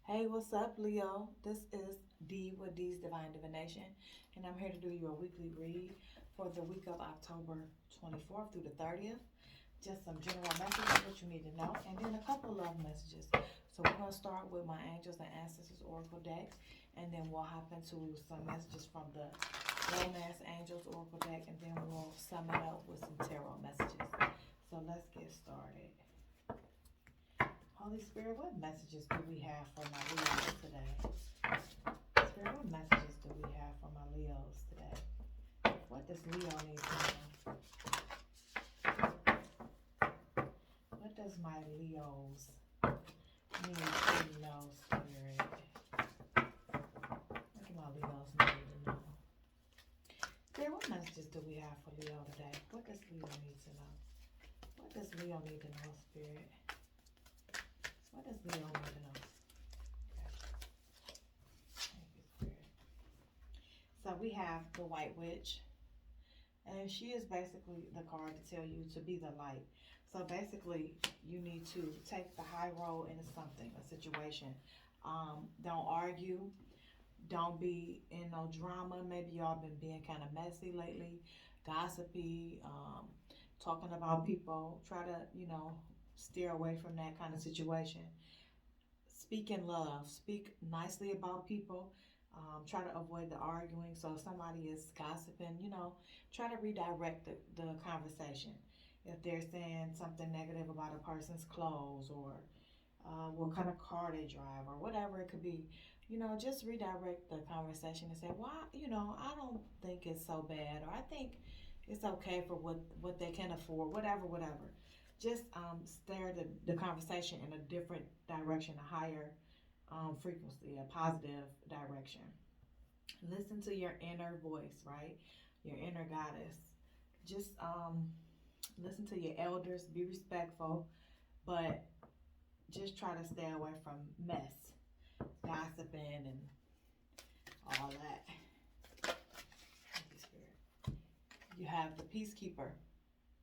Hey, what's up, Leo? This is D with D's Divine Divination, and I'm here to do your weekly read for the week of October 24th through the 30th. Just some general messages that you need to know, and then a couple of love messages. So we're going to start with my Angels and Ancestors Oracle deck, and then we'll hop into some messages from the Romance Angels Oracle deck, and then we'll sum it up with some tarot messages. So let's get started. Holy Spirit, what messages do we have for my Leos today? Spirit, what messages do we have for my Leos today? What does Leo need to know? What does my Leos need to know, Spirit? What do my Leos need to know? Spirit, what messages do we have for Leo today? What does Leo need to know? What does Leo need to know, Spirit? What does Leo need to know? Okay. Thank you, Spirit. So we have the White Witch. And she is basically the card to tell you to be the light. So basically, you need to take the high road into something, a situation. Don't argue. Don't be in no drama. Maybe y'all been being kind of messy lately, gossipy, talking about people. Try to, steer away from that kind of situation. Speak in love. Speak nicely about people. Try to avoid the arguing. So if somebody is gossiping, try to redirect the conversation. If they're saying something negative about a person's clothes or what kind of car they drive or whatever it could be, just redirect the conversation and say, why, I don't think it's so bad, or I think it's okay for what they can afford, whatever. Just steer the conversation in a different direction, a higher frequency, a positive direction. Listen to your inner voice, right? Your inner goddess. Just listen to your elders, be respectful, but just try to stay away from mess, gossiping, and all that. Thank you, Spirit. You have the peacekeeper.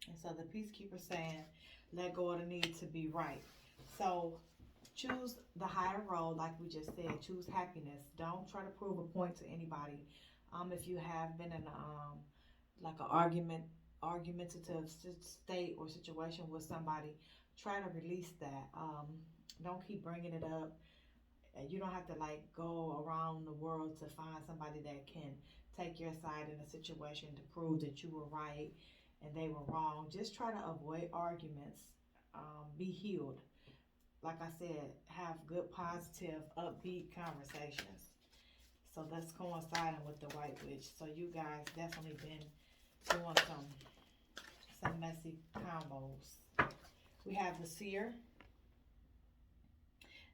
And so the peacekeeper saying, let go of the need to be right. So choose the higher road, like we just said. Choose happiness. Don't try to prove a point to anybody. If you have been in like an argumentative state or situation with somebody, try to release that. Don't keep bringing it up. You don't have to like go around the world to find somebody that can take your side in a situation to prove that you were right and they were wrong. Just try to avoid arguments. Be healed. Like I said, have good, positive, upbeat conversations. So that's coinciding with the White Witch. So you guys definitely been doing some messy combos. We have the Seer.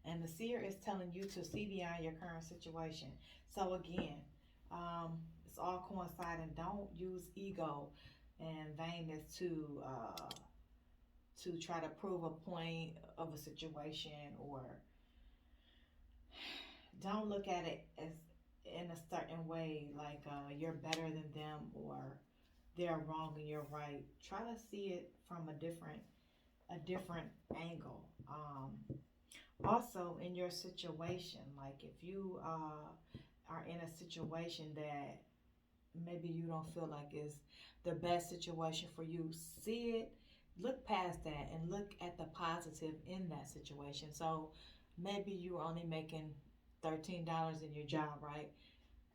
And the Seer is telling you to see beyond your current situation. So again, it's all coinciding. Don't use ego and vainness to try to prove a point of a situation, or don't look at it as in a certain way, like you're better than them or they're wrong and you're right. Try to see it from a different angle. Also, in your situation, like if you are in a situation that maybe you don't feel like is the best situation for you, see it, look past that, and look at the positive in that situation. So maybe you're only making $13 in your job, right?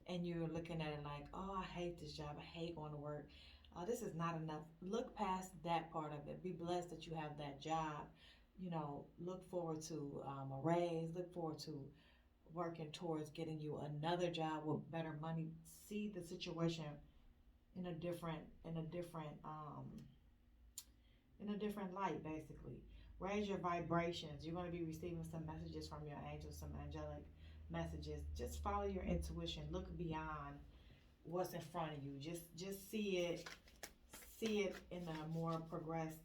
And you're looking at it like, oh, I hate this job. I hate going to work. This is not enough. Look past that part of it. Be blessed that you have that job. Look forward to a raise. Look forward to working towards getting you another job with better money. See the situation in a different light, basically. Raise your vibrations. You're going to be receiving some messages from your angels, some angelic messages. Just follow your intuition. Look beyond what's in front of you. Just see it in a more progressed,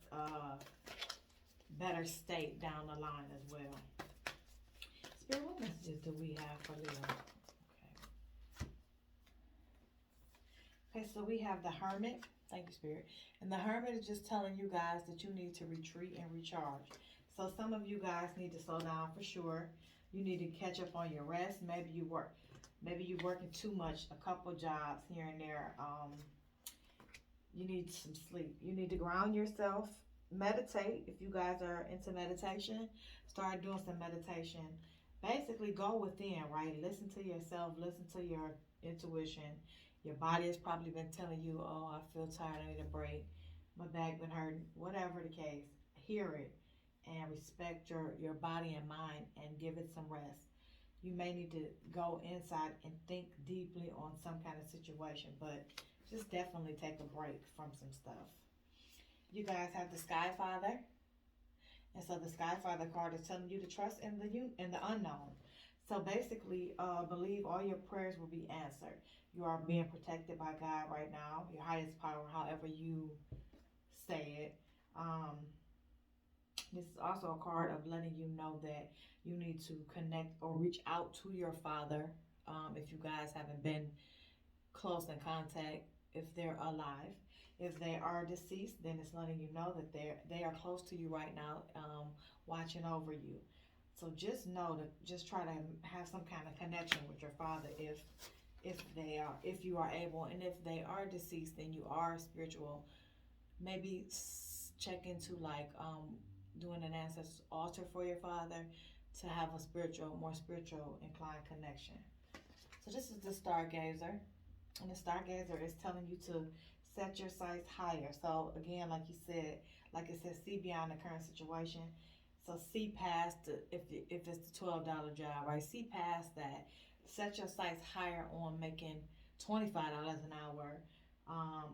better state down the line as well. Spirit, what messages do we have for Leo? Okay, so we have the Hermit. Thank you, Spirit. And the Hermit is just telling you guys that you need to retreat and recharge. So some of you guys need to slow down for sure. You need to catch up on your rest. Maybe you're working too much, a couple jobs here and there. You need some sleep. You need to ground yourself. Meditate. If you guys are into meditation, start doing some meditation. Basically, go within, right? Listen to yourself. Listen to your intuition. Your body has probably been telling you, "Oh, I feel tired. I need a break. My back been hurting." Whatever the case, hear it and respect your body and mind and give it some rest. You may need to go inside and think deeply on some kind of situation, but just definitely take a break from some stuff. You guys have the Sky Father, and so the Sky Father card is telling you to trust in the unknown. So basically, believe all your prayers will be answered. You are being protected by God right now, your highest power, however you say it. Um, this is also a card of letting you know that you need to connect or reach out to your father, if you guys haven't been close in contact, if they're alive. If they are deceased, then it's letting you know that they are close to you right now, watching over you. So just know to just try to have some kind of connection with your father if you are able, and if they are deceased, then you are spiritual. Maybe check into like doing an ancestor altar for your father to have a more spiritual inclined connection. So this is the Stargazer. And the Stargazer is telling you to set your sights higher. So again, like you said, like it says, see beyond the current situation. So see past if it's the $12 job, right? See past that. Set your sights higher on making $25 an hour,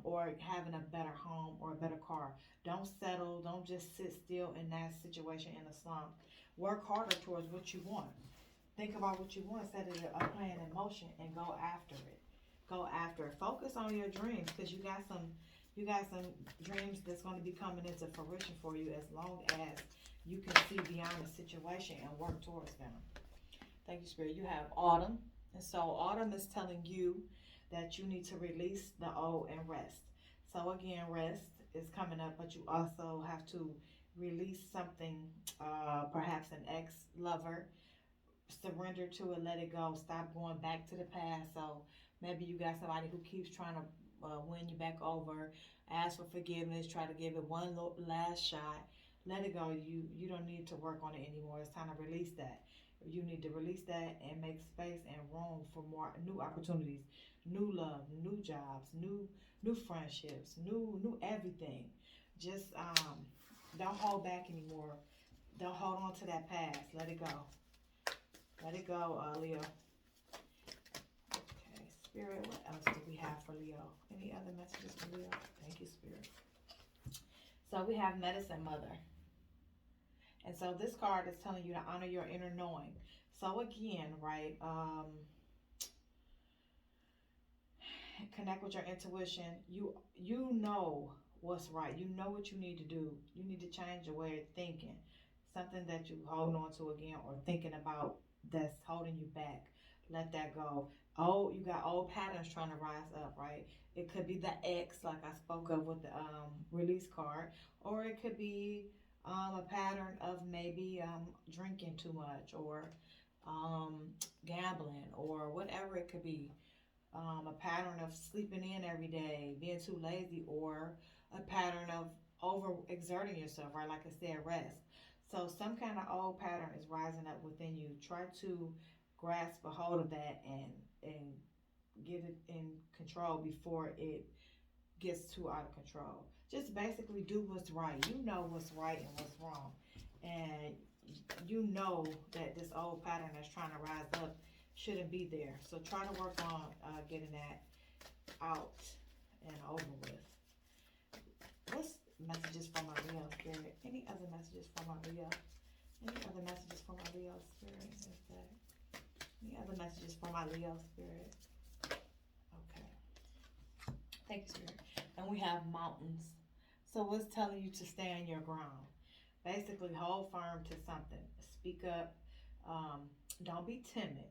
or having a better home or a better car. Don't settle. Don't just sit still in that situation in a slump. Work harder towards what you want. Think about what you want, set it a plan in motion, and go after it. Go after it. Focus on your dreams, because you got some dreams that's going to be coming into fruition for you, as long as you can see beyond the situation and work towards them. Thank you, Spirit. You have autumn, and so autumn is telling you that you need to release the old and rest. So again, rest is coming up, but you also have to release something, perhaps an ex-lover. Surrender to it, let it go. Stop going back to the past. So maybe you got somebody who keeps trying to win you back over. Ask for forgiveness. Try to give it one last shot. Let it go. You don't need to work on it anymore. It's time to release that. You need to release that and make space and room for more new opportunities, new love, new jobs, new friendships, new everything. Just don't hold back anymore. Don't hold on to that past. Let it go. Let it go, Leo. Okay, Spirit, what else do we have for Leo? Any other messages for Leo? Thank you, Spirit. So we have Medicine Mother. And so this card is telling you to honor your inner knowing. So again, right, connect with your intuition. You know what's right. You know what you need to do. You need to change your way of thinking. Something that you hold on to again, or thinking about that's holding you back. Let that go. Oh, you got old patterns trying to rise up, right? It could be the ex, like I spoke of with the release card, or it could be a pattern of maybe drinking too much, or gambling, or whatever it could be. A pattern of sleeping in every day, being too lazy, or a pattern of overexerting yourself, right? Like I said, rest. So some kind of old pattern is rising up within you. Try to grasp a hold of that and get it in control before it gets too out of control. Just basically do what's right. You know what's right and what's wrong. And you know that this old pattern that's trying to rise up shouldn't be there. So try to work on getting that out and over with. What's messages for my Leo Spirit? Any other messages for my Leo? Any other messages for my Leo Spirit? Is that any other messages for my Leo Spirit? Okay. Thank you, Spirit. And we have mountains. So it's telling you to stand your ground. Basically, hold firm to something. Speak up. Don't be timid.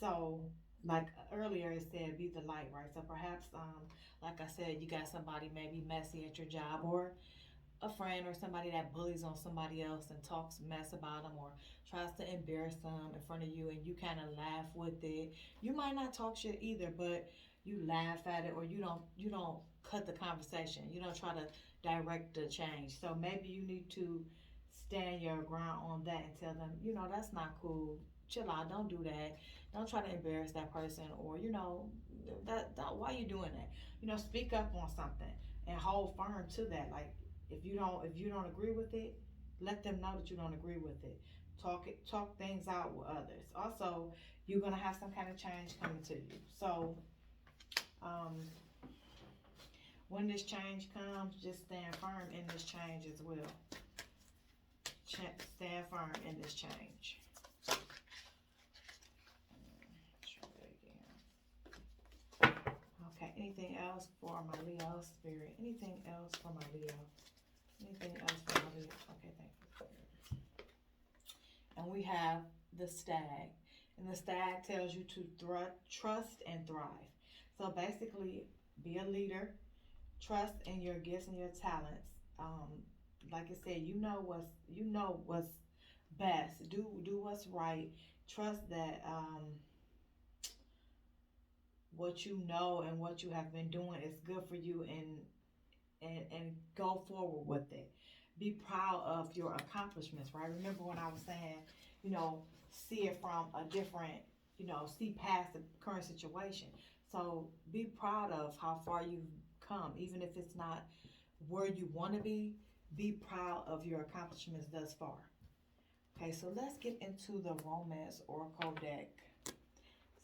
So, like earlier it said, be the light, right? So perhaps, like I said, you got somebody maybe messy at your job, or a friend or somebody that bullies on somebody else and talks mess about them or tries to embarrass them in front of you, and you kind of laugh with it. You might not talk shit either, but you laugh at it, or you don't cut the conversation. You don't try to direct the change. So maybe you need to stand your ground on that and tell them, that's not cool. Chill out. Don't do that. Don't try to embarrass that person, or that why you doing that? Speak up on something and hold firm to that. Like, if you don't agree with it, let them know that you don't agree with it. Talk things out with others. Also, you're gonna have some kind of change coming to you. So, when this change comes, just stand firm in this change as well. Stand firm in this change. Try that again. Okay, anything else for my Leo spirit? Anything else for my Leo? Anything else for my Leo? Okay, thank you, spirit. And we have the stag. And the stag tells you to trust and thrive. So basically, be a leader. Trust in your gifts and your talents. Like I said, you know what's best. Do what's right. Trust that what you know and what you have been doing is good for you, and go forward with it. Be proud of your accomplishments, right? Remember when I was saying, see it from a different, see past the current situation. So be proud of how far you've come, even if it's not where you want to be. Be proud of your accomplishments thus far. Okay, so let's get into the Romance Oracle deck.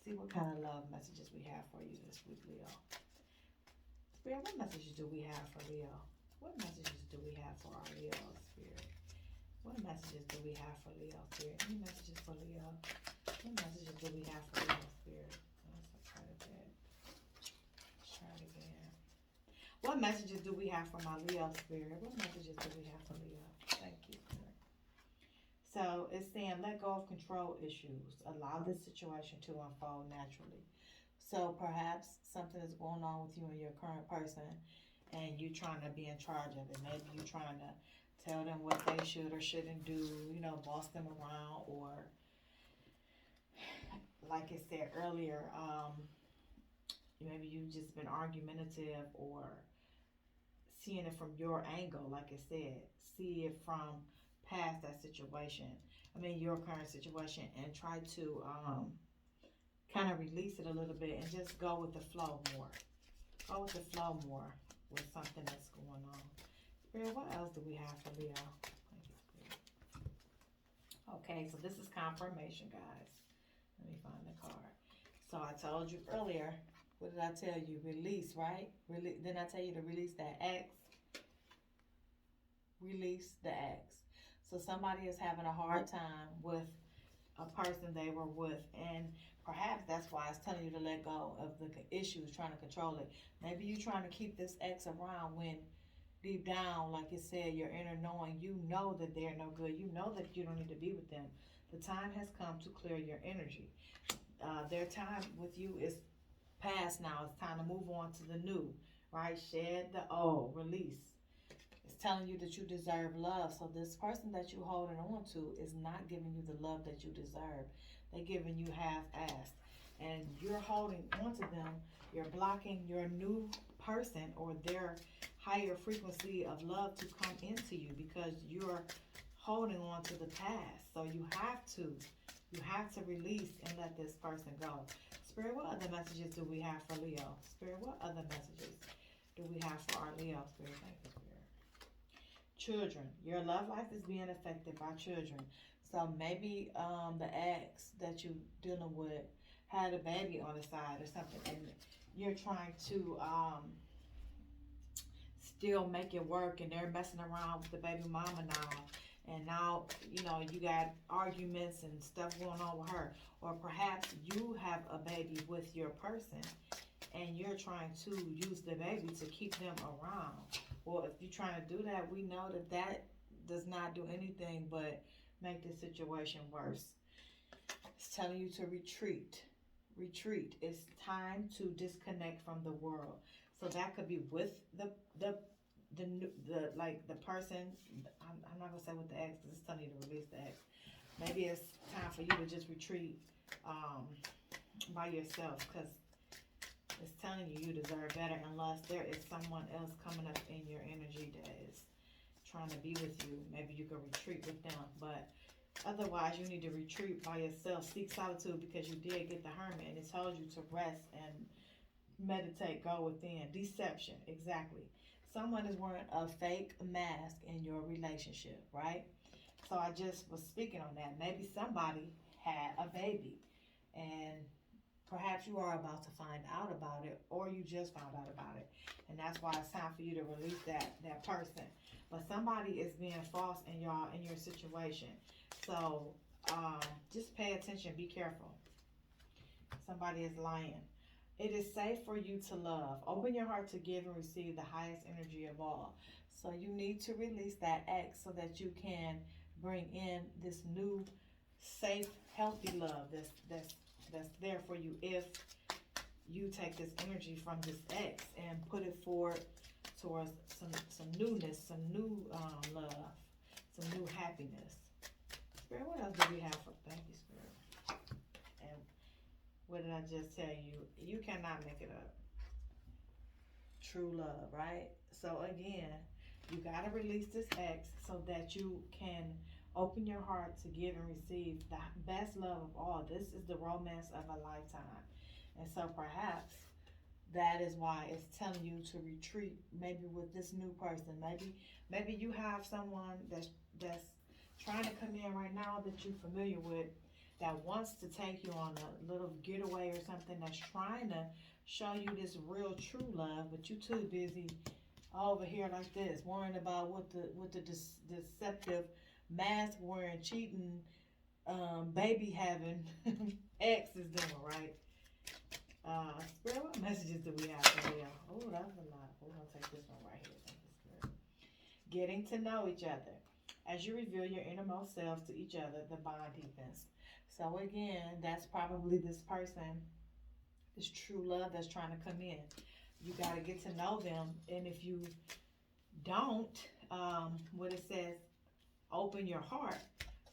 See what kind of love messages we have for you this week, Leo. Spirit, what messages do we have for Leo? What messages do we have for our Leo, Spirit? What messages do we have for Leo, Spirit? Any messages for Leo? What messages do we have for Leo, Spirit? Let's try it again. Try it again. What messages do we have for my Leo, Spirit? What messages do we have for Leo? Thank you, Spirit. So it's saying let go of control issues. Allow this situation to unfold naturally. So perhaps something is going on with you and your current person, and you're trying to be in charge of it. Maybe you're trying to tell them what they should or shouldn't do, boss them around, or like I said earlier, maybe you've just been argumentative, or seeing it from your angle. Like I said, see it from past that situation. Your current situation, and try to kind of release it a little bit and just go with the flow more. Go with the flow more with something that's going on. Spirit, what else do we have for Leo? Thank you, Spirit. Okay, so this is confirmation, guys. Let me find the card. So I told you earlier, what did I tell you? Release, right? Didn't I tell you to release that ex? Release the ex. So somebody is having a hard time with a person they were with, and perhaps that's why it's telling you to let go of the issues, trying to control it. Maybe you're trying to keep this ex around when deep down, like it said, your inner knowing, you know that they're no good. You know that you don't need to be with them. The time has come to clear your energy. Their time with you is past now. It's time to move on to the new, right? Shed the old, release. It's telling you that you deserve love. So this person that you're holding on to is not giving you the love that you deserve. They're giving you half-assed. And you're holding on to them. You're blocking your new person or their higher frequency of love to come into you, because you're holding on to the past. So you have to release and let this person go. Spirit, what other messages do we have for Leo? Spirit, what other messages do we have for our Leo? Spirit, thank you, Spirit. Children, your love life is being affected by children. So maybe the ex that you're dealing with had a baby on the side or something, and you're trying to still make it work, and they're messing around with the baby mama now. And now, you got arguments and stuff going on with her. Or perhaps you have a baby with your person, and you're trying to use the baby to keep them around. Well, if you're trying to do that, we know that does not do anything but make the situation worse. It's telling you to retreat. Retreat. It's time to disconnect from the world. So that could be with the the person. I'm not gonna say with the ex, 'cause it's telling you to release the ex. Maybe it's time for you to just retreat by yourself, because it's telling you you deserve better, unless there is someone else coming up in your energy that is trying to be with you. Maybe you can retreat with them, but otherwise you need to retreat by yourself. Seek solitude, because you did get the Hermit, and it tells you to rest and meditate, go within. Deception, exactly. Someone is wearing a fake mask in your relationship, right? So I just was speaking on that. Maybe somebody had a baby, and perhaps you are about to find out about it, or you just found out about it, and that's why it's time for you to release that person. But somebody is being false in your situation. So just pay attention. Be careful. Somebody is lying. It is safe for you to love. Open your heart to give and receive the highest energy of all. So you need to release that ex so that you can bring in this new, safe, healthy love that's there for you if you take this energy from this ex and put it forward towards some newness, some new love, some new happiness. Spirit, what else do we have for? Thank you, Spirit. And what did I just tell you? You cannot make it up. True love, right? So again, you got to release this ex so that you can open your heart to give and receive the best love of all. This is the romance of a lifetime. And so perhaps that is why it's telling you to retreat, maybe with this new person. Maybe you have someone that's trying to come in right now that you're familiar with, that wants to take you on a little getaway or something, that's trying to show you this real true love, but you too busy over here like this, worrying about what the deceptive, mask wearing, cheating, baby having ex is doing, right? Spirit, what messages do we have for Leo? Oh, that was a lot. We're gonna take this one right here. Thank you, Spirit. Getting to know each other. As you reveal your innermost selves to each other, the bond deepens. So again, that's probably this person, this true love that's trying to come in. You got to get to know them, and if you don't, what it says, open your heart,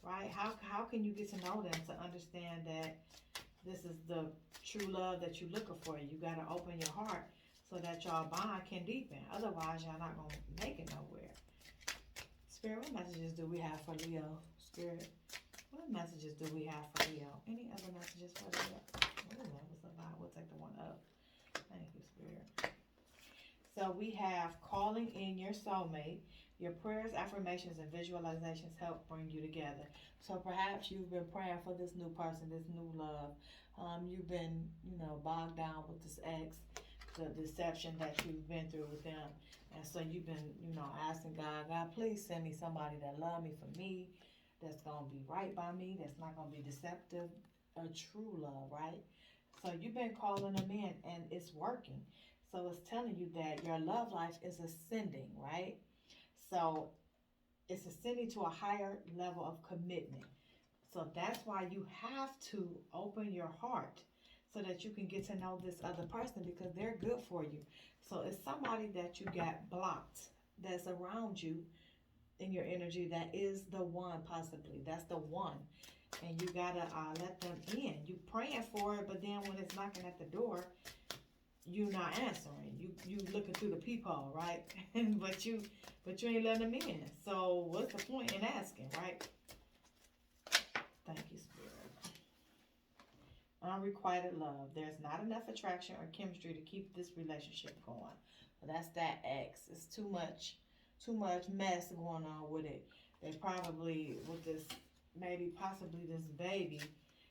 right? How can you get to know them to understand that this is the true love that you're looking for? You got to open your heart so that y'all bond can deepen. Otherwise, y'all not going to make it nowhere. Spirit, what messages do we have for Leo? Spirit, what messages do we have for Leo? Any other messages for Leo? Oh, that was a lot. We'll take the one up. Thank you, Spirit. So we have calling in your soulmate. Your prayers, affirmations, and visualizations help bring you together. So perhaps you've been praying for this new person, this new love. You've been, bogged down with this ex, the deception that you've been through with them. And so you've been, asking God, please send me somebody that love me for me, that's going to be right by me, that's not going to be deceptive, a true love, right? So you've been calling them in, and it's working. So it's telling you that your love life is ascending, right? So it's ascending to a higher level of commitment. So that's why you have to open your heart so that you can get to know this other person, because they're good for you. So it's somebody that you got blocked that's around you in your energy that is the one, possibly. That's the one. And you gotta let them in. You praying for it, but then when it's knocking at the door, you not answering. You looking through the peephole, right? but you ain't letting them in. So what's the point in asking, right? Thank you, Spirit. Unrequited love. There's not enough attraction or chemistry to keep this relationship going. Well, that's that ex. It's too much mess going on with it. They probably, with this, maybe possibly this baby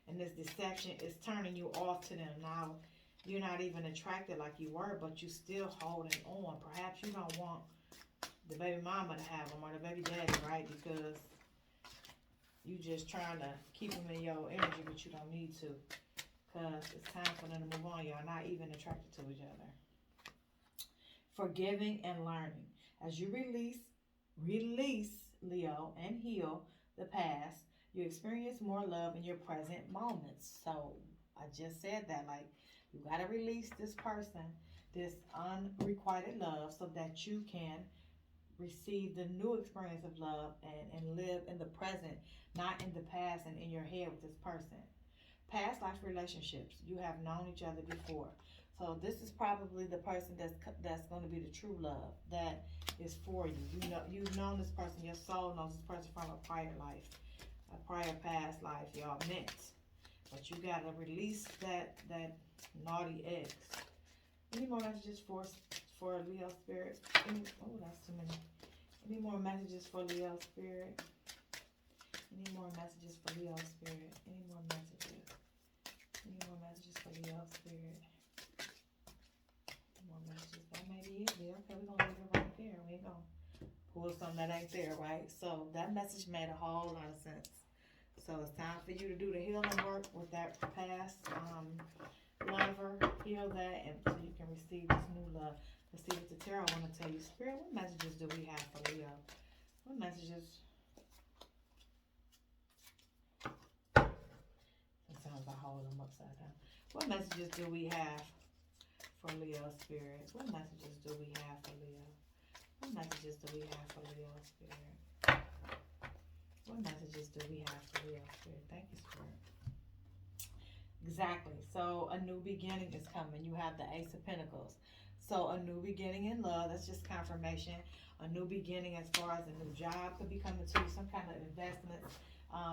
and this deception, is turning you off to them. Now, you're not even attracted like you were, but you still holding on. Perhaps you don't want the baby mama to have them or the baby daddy, right? Because you just trying to keep them in your energy, but you don't need to. Because it's time for them to move on. Y'all not even attracted to each other. Forgiving and learning. As you release, Leo, and heal the past, you experience more love in your present moments. So I just said that, like, you got to release this person, this unrequited love, so that you can receive the new experience of love and live in the present, not in the past and in your head with this person. Past life relationships, you have known each other before. So this is probably the person that's going to be the true love that is for you. You know, you've known this person. Your soul knows this person from a prior life, a prior past life. Y'all met, but you gotta release that naughty ex. Any more messages for Leo spirit? Oh, that's too many. Any more messages for Leo spirit? Any more messages for Leo spirit? Any more messages? Any more messages for Leo spirit? Any more messages? That may be it there. Okay, we're gonna leave it right there. We ain't gonna pull something that ain't there, right? So that message made a whole lot of sense. So it's time for you to do the healing work with that past lover. Heal that, and so you can receive this new love. Let's see what the tarot want to tell you. Spirit, what messages do we have for Leo? What messages? Sometimes I hold them upside down. What messages do we have for Leo spirit? What messages do we have for Leo? What messages do we have for Leo spirit? What messages do we have for Leo spirit? Thank you, Spirit. Exactly. So a new beginning is coming. You have the Ace of Pentacles. So a new beginning in love. That's just confirmation. A new beginning as far as a new job could be coming to you. Some kind of investment,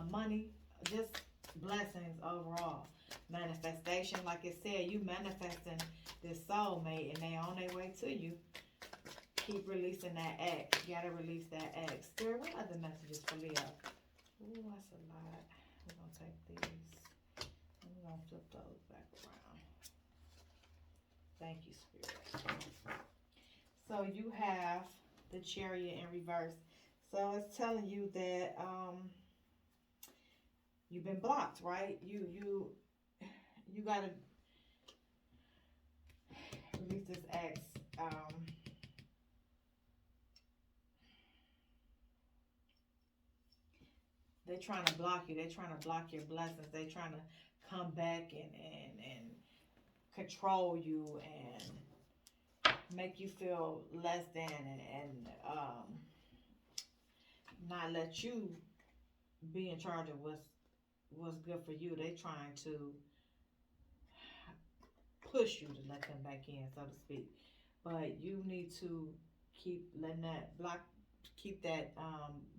money, just blessings overall. Manifestation, like it said, you manifesting this soulmate and they on their way to you. Keep releasing that X. You gotta release that X. Spirit, what other messages for Leo? Ooh, that's a lot. We're gonna take these. And we're gonna flip those back around. Thank you, Spirit. So you have the Chariot in reverse. So it's telling you that you've been blocked, right? You gotta release this X. They're trying to block you. They're trying to block your blessings. They're trying to come back and control you and make you feel less than and not let you be in charge of what's good for you. They're trying to push you to let them back in, so to speak. But you need to keep letting that block, keep that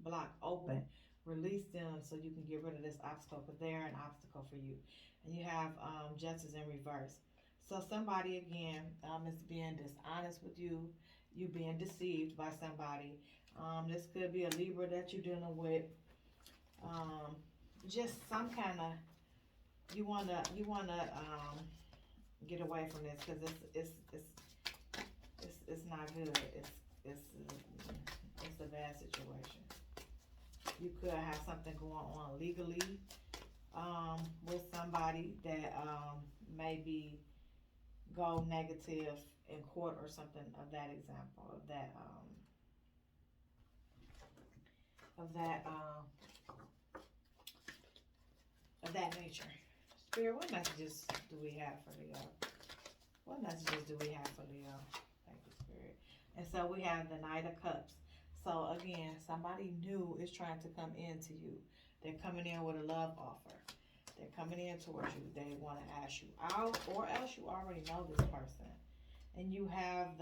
block open. Release them so you can get rid of this obstacle, because they're an obstacle for you. And you have Justice in reverse. So somebody, again, is being dishonest with you. You being deceived by somebody. This could be a Libra that you're dealing with. Just some kind of, you wanna get away from this, because it's not good. It's a bad situation. You could have something going on legally with somebody that maybe go negative in court or something of that example, of that nature. Spirit, what messages do we have for Leo? What messages do we have for Leo? Thank you, Spirit. And so we have the Knight of Cups. So again, somebody new is trying to come into you. They're coming in with a love offer. They're coming in towards you. They want to ask you out, or else you already know this person. And you have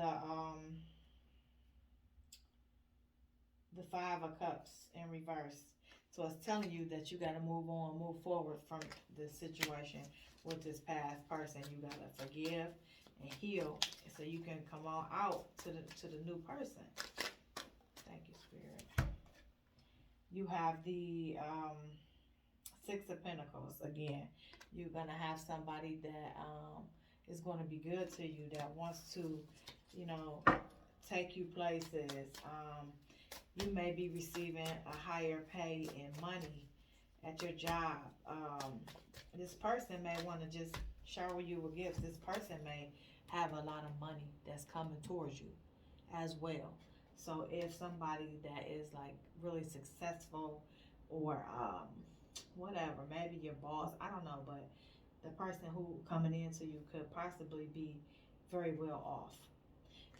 the Five of Cups in reverse. So it's telling you that you got to move on, move forward from this situation with this past person. You got to forgive and heal so you can come on out to the new person. Thank you, Spirit. You have the Six of Pentacles. Again, you're going to have somebody that is going to be good to you, that wants to, take you places. You may be receiving a higher pay in money at your job. This person may want to just shower you with gifts. This person may have a lot of money that's coming towards you as well. So if somebody that is like really successful, or whatever, maybe your boss, I don't know, but the person who coming into you could possibly be very well off.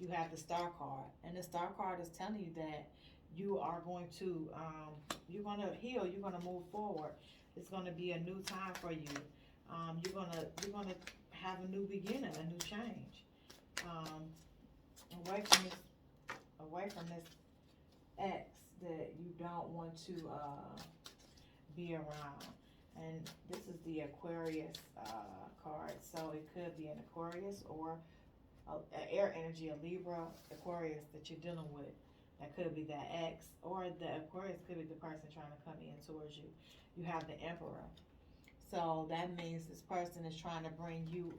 you have the Star card. And the Star card is telling you that you are going to, you're going to heal. You're going to move forward. It's going to be a new time for you. You're gonna have a new beginning, a new change. Um, away from this ex that you don't want to be around. And this is the Aquarius card, so it could be an Aquarius or an air energy, a Libra, Aquarius that you're dealing with. That could be that ex, or the Aquarius could be the person trying to come in towards you. You have the Emperor, so that means this person is trying to bring you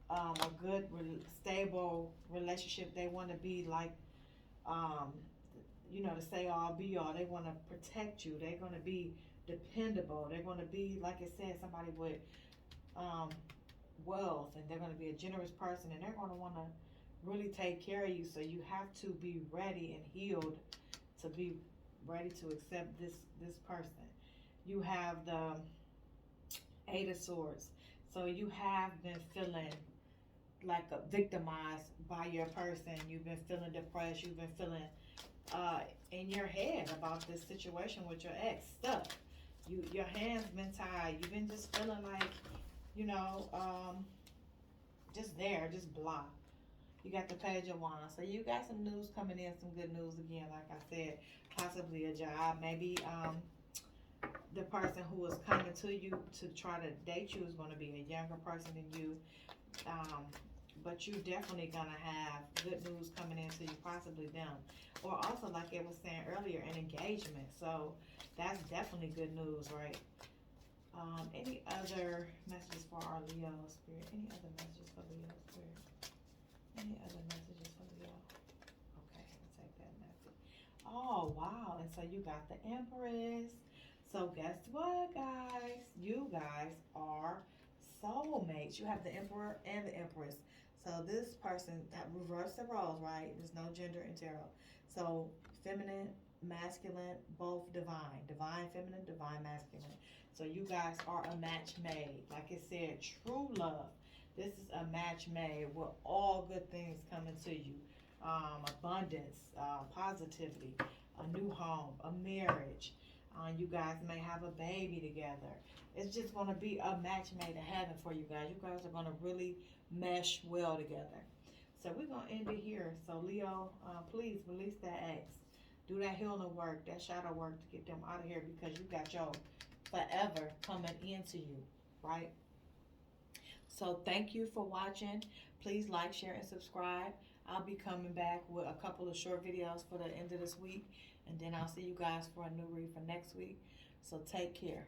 a good, stable relationship. They want to be like, um, to say all be all. They want to protect you. They're going to be dependable. They're going to be, like I said, somebody with um, wealth, and they're going to be a generous person, and they're going to want to really take care of you. So you have to be ready and healed to be ready to accept this person. You have the Eight of Swords. So you have been feeling like victimized by your person. You've been feeling depressed. You've been feeling in your head about this situation with your ex, stuck. Your hands been tied. You've been just feeling like, just there, just blah. You got the Page of Wands. So you got some news coming in, some good news again, like I said, possibly a job. Maybe the person who is coming to you to try to date you is going to be a younger person than you. But you're definitely going to have good news coming into you, possibly them. Or also, like I was saying earlier, an engagement. So that's definitely good news, right? Any other messages for our Leo spirit? Any other messages for Leo spirit? Any other messages for Leo? Okay, I'll take that message. Oh, wow. And so you got the Empress. So guess what, guys? You guys are soulmates. You have the Emperor and the Empress. So this person, reverse the roles, right? There's no gender in tarot. So feminine, masculine, both divine. Divine feminine, divine masculine. So you guys are a match made. Like I said, true love. This is a match made with all good things coming to you. Abundance, positivity, a new home, a marriage. You guys may have a baby together. It's just going to be a match made in heaven for you guys. You guys are going to really mesh well together. So we're going to end it here. So Leo, please release that ex. Do that healing work, that shadow work to get them out of here, because you got your forever coming into you, right? So thank you for watching. Please like, share, and subscribe. I'll be coming back with a couple of short videos for the end of this week. And then I'll see you guys for a new read for next week. So take care.